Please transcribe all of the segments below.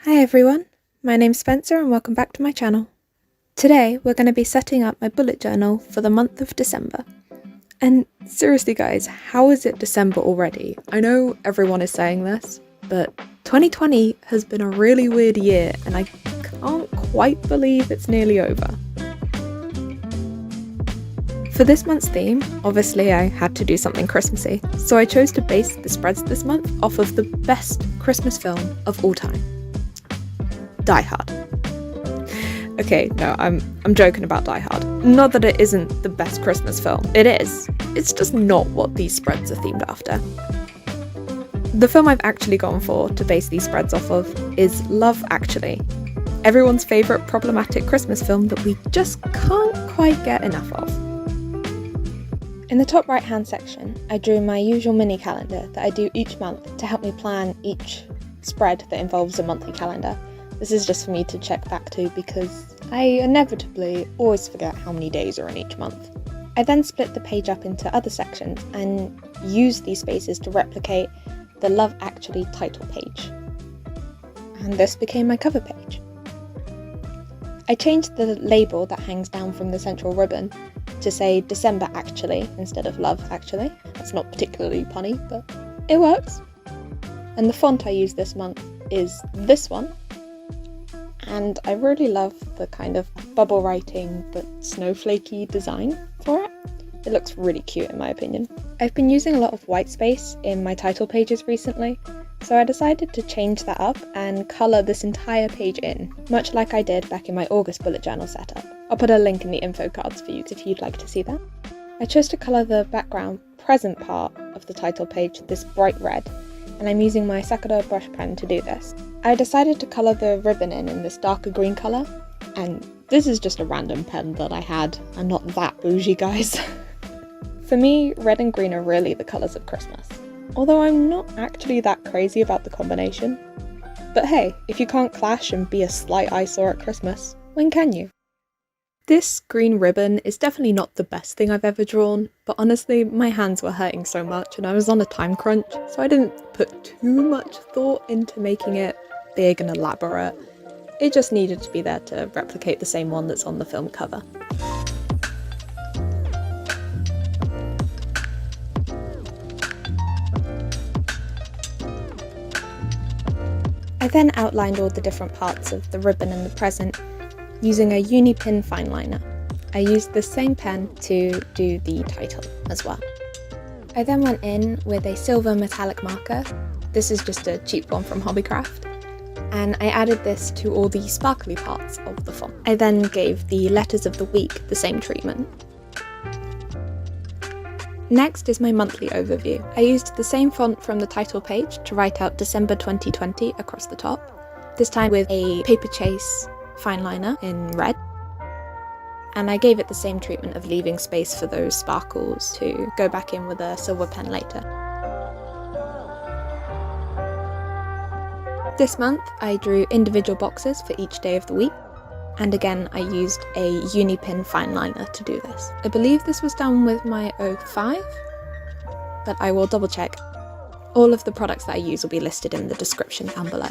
Hi everyone, my name's Spencer and welcome back to my channel. Today we're going to be setting up my bullet journal for the month of December. And seriously guys, how is it December already? I know everyone is saying this, but 2020 has been a really weird year and I can't quite believe it's nearly over. For this month's theme, obviously I had to do something Christmassy, so I chose to base the spreads this month off of the best Christmas film of all time. Die Hard. Okay, no, I'm joking about Die Hard. Not that it isn't the best Christmas film. It is. It's just not what these spreads are themed after. The film I've actually gone for to base these spreads off of is Love Actually, everyone's favourite problematic Christmas film that we just can't quite get enough of. In the top right hand section, I drew my usual mini calendar that I do each month to help me plan each spread that involves a monthly calendar. This is just for me to check back to because I inevitably always forget how many days are in each month. I then split the page up into other sections and use these spaces to replicate the Love Actually title page. And this became my cover page. I changed the label that hangs down from the central ribbon to say December Actually instead of Love Actually. That's not particularly punny, but it works. And the font I used this month is this one. And I really love the kind of bubble writing but snowflakey design for it. It looks really cute in my opinion. I've been using a lot of white space in my title pages recently, so I decided to change that up and colour this entire page in, much like I did back in my August bullet journal setup. I'll put a link in the info cards for you if you'd like to see that. I chose to colour the background present part of the title page this bright red, and I'm using my Sakura brush pen to do this. I decided to colour the ribbon in this darker green colour, and this is just a random pen that I had. I'm not that bougie, guys. For me, red and green are really the colours of Christmas, although I'm not actually that crazy about the combination. But hey, if you can't clash and be a slight eyesore at Christmas, when can you? This green ribbon is definitely not the best thing I've ever drawn, but honestly my hands were hurting so much and I was on a time crunch, so I didn't put too much thought into making it big and elaborate. It just needed to be there to replicate the same one that's on the film cover. I then outlined all the different parts of the ribbon and the present using a Unipin Fineliner. I used the same pen to do the title as well. I then went in with a silver metallic marker. This is just a cheap one from Hobbycraft. And I added this to all the sparkly parts of the font. I then gave the letters of the week the same treatment. Next is my monthly overview. I used the same font from the title page to write out December 2020 across the top, this time with a Paperchase Fineliner in red. And I gave it the same treatment of leaving space for those sparkles to go back in with a silver pen later. This month I drew individual boxes for each day of the week, and again I used a Unipin Fineliner to do this. I believe this was done with my 05, but I will double check. All of the products that I use will be listed in the description down below.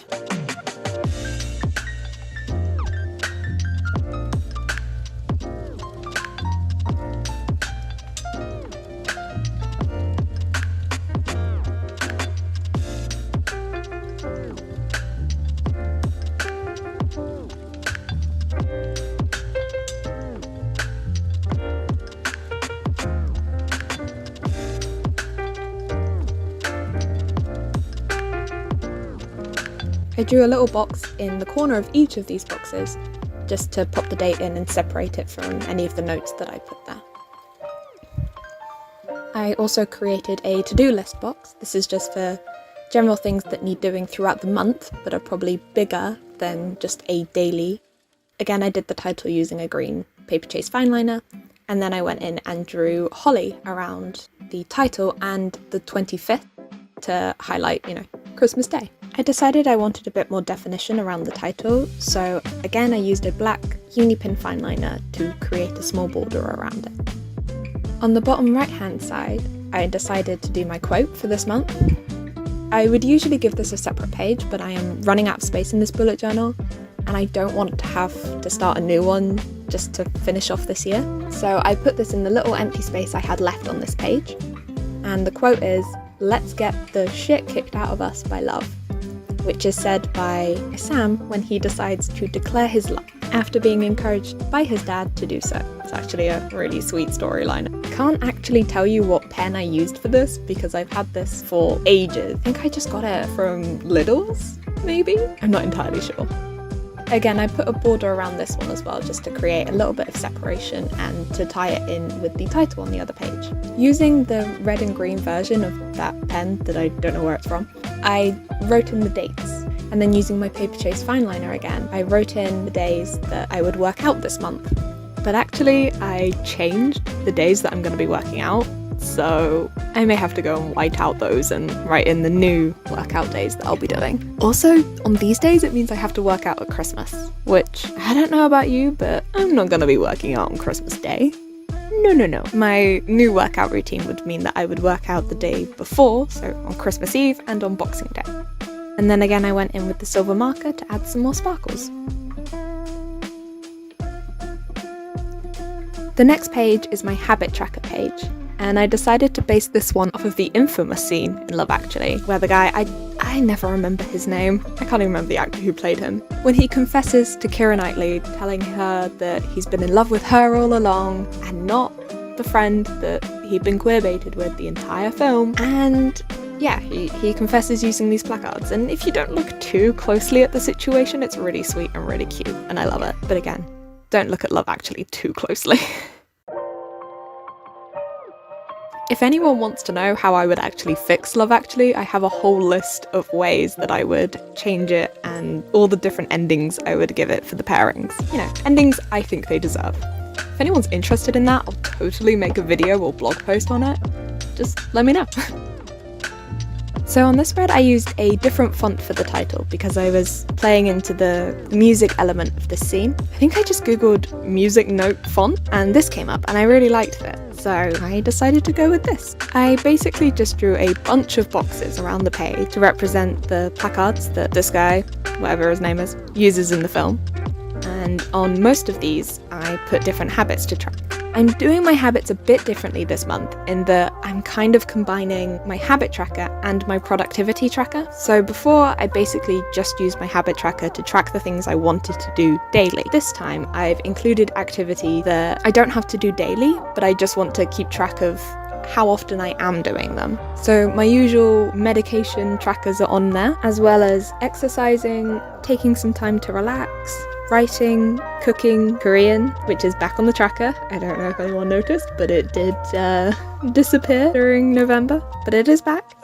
I drew a little box in the corner of each of these boxes just to pop the date in and separate it from any of the notes that I put there. I also created a to-do list box. This is just for general things that need doing throughout the month but are probably bigger than just a daily. Again, I did the title using a green Paperchase Fineliner, and then I went in and drew holly around the title and the 25th to highlight, Christmas Day. I decided I wanted a bit more definition around the title, so again I used a black Unipin Fineliner to create a small border around it. On the bottom right hand side, I decided to do my quote for this month, I would usually give this a separate page, but I am running out of space in this bullet journal, and I don't want to have to start a new one just to finish off this year. So I put this in the little empty space I had left on this page, and the quote is, "Let's get the shit kicked out of us by love," which is said by Sam when he decides to declare his love after being encouraged by his dad to do so. It's actually a really sweet storyline. I can't actually tell you what pen I used for this because I've had this for ages. I think I just got it from Lidl's, maybe? I'm not entirely sure. Again, I put a border around this one as well just to create a little bit of separation and to tie it in with the title on the other page. Using the red and green version of that pen that I don't know where it's from, I wrote in the dates. And then using my Paperchase Fineliner again, I wrote in the days that I would work out this month. But actually, I changed the days that I'm going to be working out, so I may have to go and white out those and write in the new workout days that I'll be doing. Also, on these days it means I have to work out at Christmas, which I don't know about you, but I'm not going to be working out on Christmas Day. No. My new workout routine would mean that I would work out the day before, so on Christmas Eve and on Boxing Day. And then again I went in with the silver marker to add some more sparkles. The next page is my habit tracker page, and I decided to base this one off of the infamous scene in Love Actually, where the guy, I never remember his name, I can't even remember the actor who played him, when he confesses to Keira Knightley, telling her that he's been in love with her all along, and not the friend that he'd been queerbaited with the entire film. And yeah, he confesses using these placards, and if you don't look too closely at the situation, it's really sweet and really cute, and I love it. But again, don't look at Love Actually too closely. If anyone wants to know how I would actually fix Love Actually, I have a whole list of ways that I would change it and all the different endings I would give it for the pairings. You know, endings I think they deserve. If anyone's interested in that, I'll totally make a video or blog post on it. Just let me know. So on this spread I used a different font for the title because I was playing into the music element of this scene. I think I just googled music note font and this came up and I really liked it, so I decided to go with this. I basically just drew a bunch of boxes around the page to represent the placards that this guy, whatever his name is, uses in the film. And on most of these I put different habits to track. I'm doing my habits a bit differently this month in that I'm kind of combining my habit tracker and my productivity tracker. So before I basically just used my habit tracker to track the things I wanted to do daily. This time I've included activity that I don't have to do daily, but I just want to keep track of how often I am doing them. So my usual medication trackers are on there, as well as exercising, taking some time to relax, writing, cooking, Korean, which is back on the tracker. I don't know if anyone noticed, but it did disappear during November, but it is back.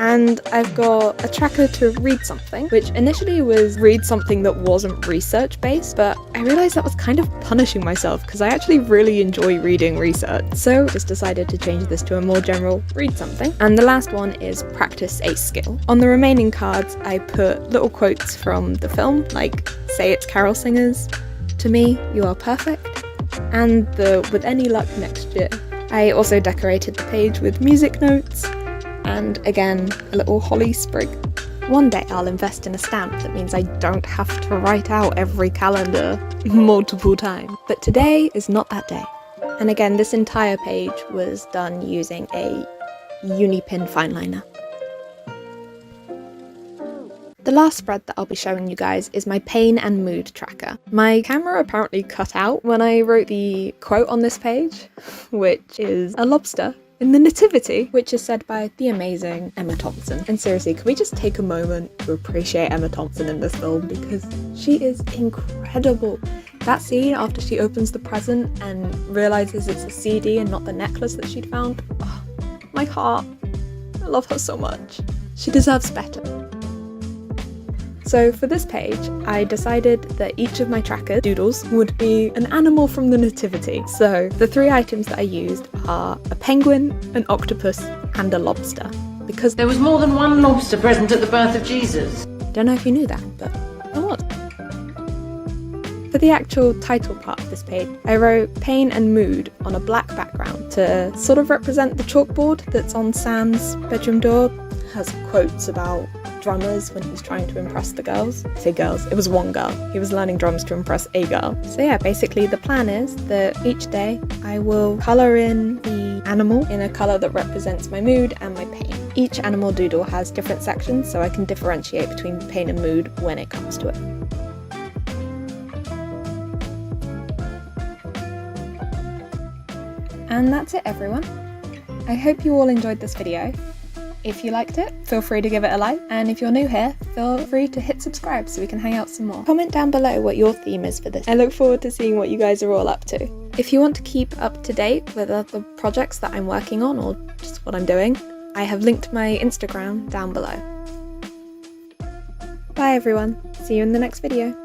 And I've got a tracker to read something, which initially was read something that wasn't research based, but I realised that was kind of punishing myself because I actually really enjoy reading research. So just decided to change this to a more general read something. And the last one is practice a skill. On the remaining cards, I put little quotes from the film, like "Say it's carol singers," "To me, you are perfect," and the "With any luck next year." I also decorated the page with music notes, and again, a little holly sprig. One day I'll invest in a stamp that means I don't have to write out every calendar multiple times. But today is not that day. And again, this entire page was done using a Unipin Fineliner. The last spread that I'll be showing you guys is my pain and mood tracker. My camera apparently cut out when I wrote the quote on this page, which is a lobster in the Nativity, which is said by the amazing Emma Thompson. And seriously, can we just take a moment to appreciate Emma Thompson in this film, because she is incredible. That scene after she opens the present and realises it's a CD and not the necklace that she'd found, oh, my heart. I love her so much. She deserves better. So for this page, I decided that each of my tracker doodles would be an animal from the Nativity. So the three items that I used are a penguin, an octopus, and a lobster. Because there was more than one lobster present at the birth of Jesus. Don't know if you knew that, but there was. For the actual title part of this page, I wrote pain and mood on a black background to sort of represent the chalkboard that's on Sam's bedroom door. has quotes about drummers when he's trying to impress the girls. I say girls, it was one girl. He was learning drums to impress a girl. So yeah, basically the plan is that each day I will colour in the animal in a colour that represents my mood and my pain. Each animal doodle has different sections, so I can differentiate between pain and mood when it comes to it. And that's it, everyone. I hope you all enjoyed this video. If you liked it, feel free to give it a like, and if you're new here, feel free to hit subscribe so we can hang out some more. Comment down below what your theme is for this. I look forward to seeing what you guys are all up to. If you want to keep up to date with other projects that I'm working on or just what I'm doing, I have linked my Instagram down below. Bye everyone, see you in the next video.